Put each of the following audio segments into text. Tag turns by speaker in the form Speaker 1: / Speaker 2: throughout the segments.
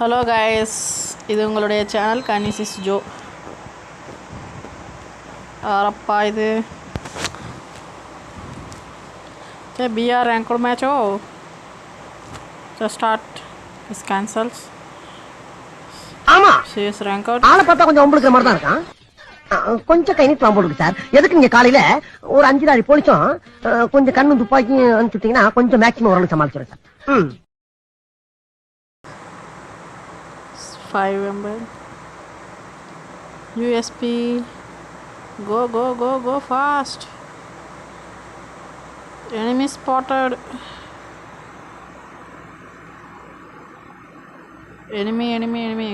Speaker 1: Hello guys, இது உங்களுடைய channel கனிசிஸ் Joe. யாரப்பா இது? BR ranked match. Oh, just start is cancels.
Speaker 2: ஆமா,
Speaker 1: CS ranked.
Speaker 2: ஆளை பார்த்தா கொஞ்சம் உங்களுக்கு மாதிரி தான் இருக்கான். கொஞ்சம் கை நீட்டு போடுங்க சார். எதுக்கு நீங்க காலையில ஒரு 5 போலீஸும் கொஞ்சம் கண்ணு துப்பாக்கியும் அனுப்பிச்சுட்டீங்கன்னா கொஞ்சம் மேக்ஸிமம் ஓரளவு சமாளிச்சிடும் sir.
Speaker 1: 5 MB USP. Go fast. Enemy spotted. enemy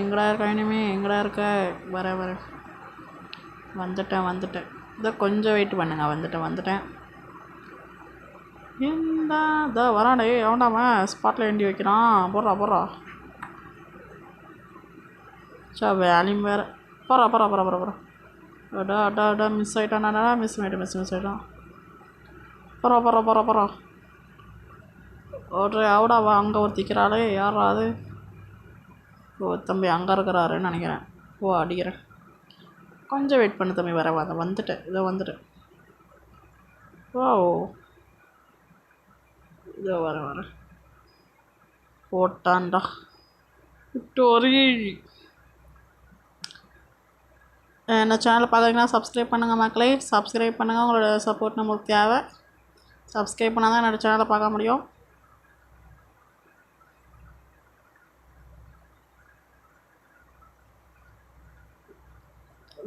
Speaker 1: எங்கடா இருக்க? வர வந்துட்டேன். இதை கொஞ்சம் வெயிட் பண்ணுங்க. வந்துட்டேன். இந்த வராடே எவன்டாம ஸ்பாட்டில் எண்டி வைக்கிறான். போடுறா சா, வேலையும் வேறு. போகிறா. அடா மிஸ் ஆகிட்டான்டா. மிஸ் ஆகிட்டான். போகிறா. அவடாவா அங்கே ஒருத்திக்கிறாளே, யாரா அது? ஓ தம்பி, அங்கே இருக்கிறாருன்னு நினைக்கிறேன். ஓ, அடிக்கிறேன். கொஞ்சம் வெயிட் பண்ணு தம்பி, வந்துட்டேன். ஓ, இதோ வரேன். போட்டான்டா விக்டோரி. என்ன சேனலை பார்க்குறீங்கன்னா சப்ஸ்கிரைப் பண்ணுங்கள் மக்களே. சப்ஸ்கிரைப் பண்ணுங்கள். உங்களோட சப்போர்ட் நம்மளுக்கு தேவை. சப்ஸ்கிரைப் பண்ணால் தான் என்னோடய சேனலை பார்க்க முடியும்.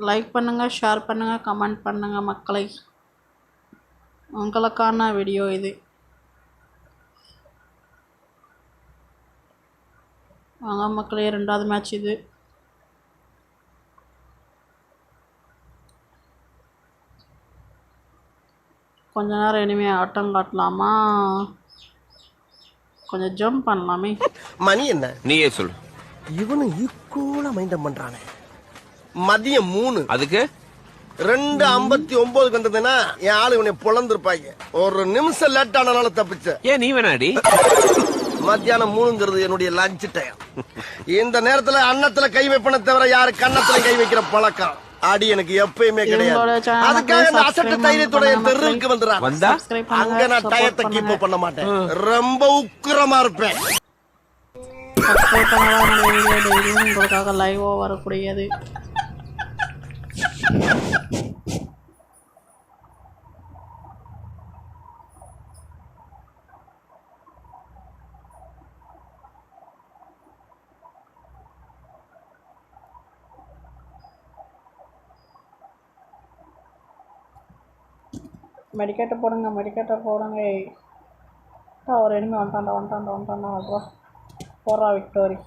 Speaker 1: லைக் பண்ணுங்கள், ஷேர் பண்ணுங்கள், கமெண்ட் பண்ணுங்கள் மக்களை. உங்களுக்கான வீடியோ இது. வாங்க மக்களே, 2வது மேட்ச் இது. கொஞ்ச நேரம் இனிமேல் ஆட்டம் காட்டலாமா? கொஞ்சம் ஜம்ப் பண்ணலாமே.
Speaker 3: மணி என்ன
Speaker 4: நீயே சொல்லு.
Speaker 3: இவனு ஈக்குவலா மைண்டம் பண்றானே. மதியம் 3
Speaker 4: அதுக்கு
Speaker 3: 2:59 வந்ததுன்னா என் ஆளு இவனை பொழந்திருப்பாங்க. ஒரு நிமிஷம் லேட் ஆனாலும் தப்பிச்ச.
Speaker 4: ஏன் நீ வேணாடி?
Speaker 3: மத்தியானம் 3ங்கிறது என்னுடைய லஞ்ச் டைம். இந்த நேரத்துல அன்னத்துல கை வைப்பன தவிர யாரு கன்னத்துல கை வைக்கிற பழக்கம் அடி எனக்கு எப்பயுமே கிடையாது. அதுக்காக இந்த அசட்டு தைரியத்தோட தெருவுக்கு வந்துடுறான்.
Speaker 4: வந்தா
Speaker 3: அங்க நான் டயத்தை கீப் பண்ண மாட்டேன். ரொம்ப உக்கிரமா இருப்பேன்.
Speaker 1: உங்களுக்காக லைவா வரக்கூடியது. மெடிக்கேட்டை போடுங்க. ஒரு எனிமி வந்துட்டான்டா. போடுறா விக்டோரி.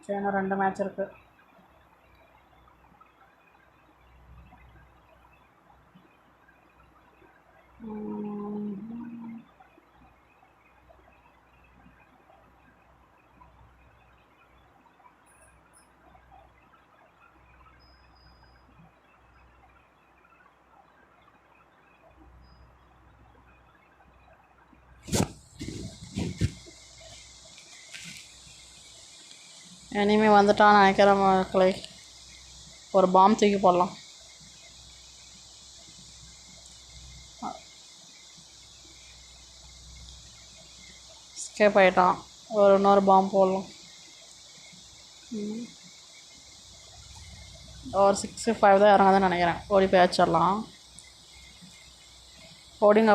Speaker 1: சரி, 2 மேட்ச் இருக்கு. எனிமி வந்துட்டான் நினைக்கிற மக்களை. ஒரு பாம் தூக்கி போடலாம். ஸ்கேப் ஆகிட்டான். இன்னொரு பாம் போடலாம். ஒரு 65 தான் இறங்காதுன்னு நினைக்கிறேன். ஓடி போய் வச்சிடலாம். ஓடுங்க.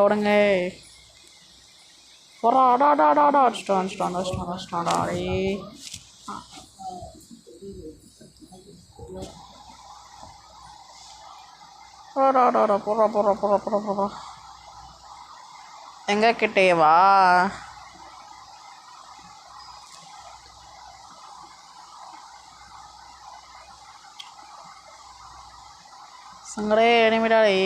Speaker 1: போகிறா. அடிச்சிட்டான்டா. போடுறா. எங்க கிட்டேவா? சங்கடே எனிமிடாடே.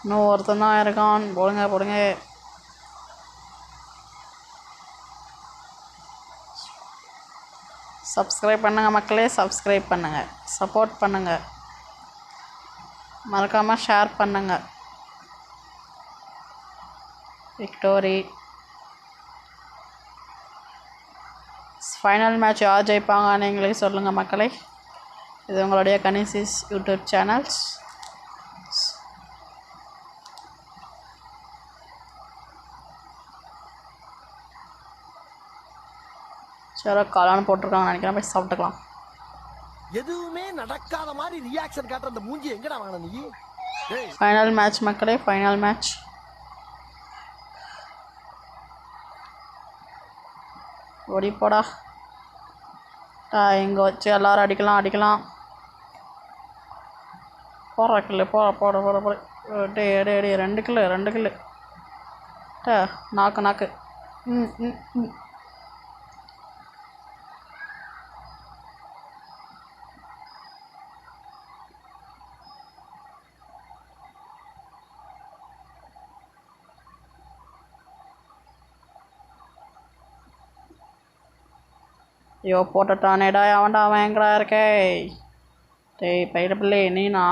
Speaker 1: இன்னும் ஒருத்தன் தான் இருக்கான். போடுங்க. சப்ஸ்கிரைப் பண்ணுங்கள் மக்களே. சப்ஸ்கிரைப் பண்ணுங்கள், சப்போர்ட் பண்ணுங்கள். மறக்காமல் ஷேர் பண்ணுங்க. விக்டோரி. ஃபைனல் மேட்ச் யார் ஜெயிப்பாங்க நீங்களே சொல்லுங்கள் மக்களே. இது உங்களுடைய கனிசிஸ் யூடியூப் சேனல்ஸ். சரி காளான் போட்டிருக்காங்க நினைக்கிறேன், போய் சாப்பிட்டுக்கலாம்.
Speaker 3: எதுவுமே நடக்காத மாதிரி ரியாக்ஷன் காட்டுற அந்த மூஞ்சி எங்கடா வாங்கின நீ?
Speaker 1: ஃபைனல் மேட்ச் மக்களே, ஃபைனல் மேட்ச். ஓடி போடா. இங்கே வச்சு எல்லோரும் அடிக்கலாம். போடுற கில்லு போட டே 2 கில்லு நாக்கு. ஐயோ போட்டுட்டானேடா, அவன் எங்கடா இருக்கே? டேய் பயிர பிள்ளை நீனா?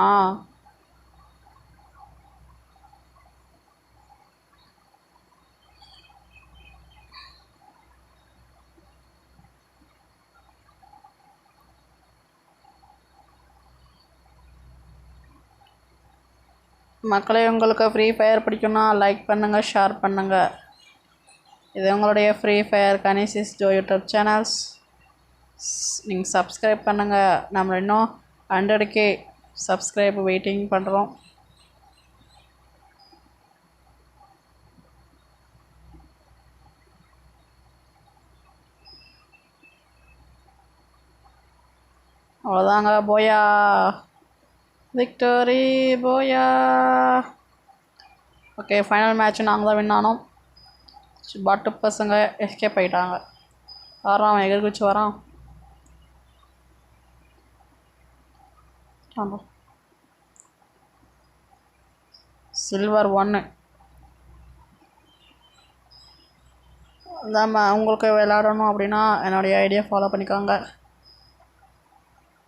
Speaker 1: மக்களே, உங்களுக்கு ஃப்ரீ ஃபயர் பிடிக்கும்னா லைக் பண்ணுங்கள், ஷேர் பண்ணுங்கள். இது உங்களுடைய ஃப்ரீ ஃபயர் கனிசிஸ் ஜோ யூடியூப் சேனல்ஸ். நீங்கள் சப்ஸ்கிரைப் பண்ணுங்கள். நம்ம இன்னும் 100K சப்ஸ்கிரைப் வெயிட்டிங் பண்ணுறோம். அவ்வளோதாங்க. போயா விக்டோரி, போயா. ஓகே, ஃபைனல் மேட்ச் நாங்கள் தான் வின் ஆனோம். பாட்டு பசங்க எஸ்கேப் ஆகிட்டாங்க. வரான் எதிர் குச்சி வரான். சில்வர் 1. அதான் உங்களுக்கு விளையாடணும் அப்படின்னா என்னுடைய ஐடியா ஃபாலோ பண்ணிக்கோங்க.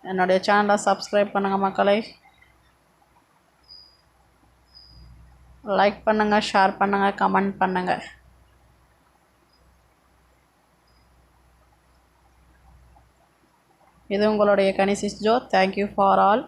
Speaker 1: என்னுடைய சேனலை சப்ஸ்கிரைப் பண்ணுங்கள் மக்களே. லைக் பண்ணுங்கள், ஷேர் பண்ணுங்கள், கமெண்ட் பண்ணுங்கள். இது உங்களுடைய கனிசிஸ் ஜோ. Thank you for all.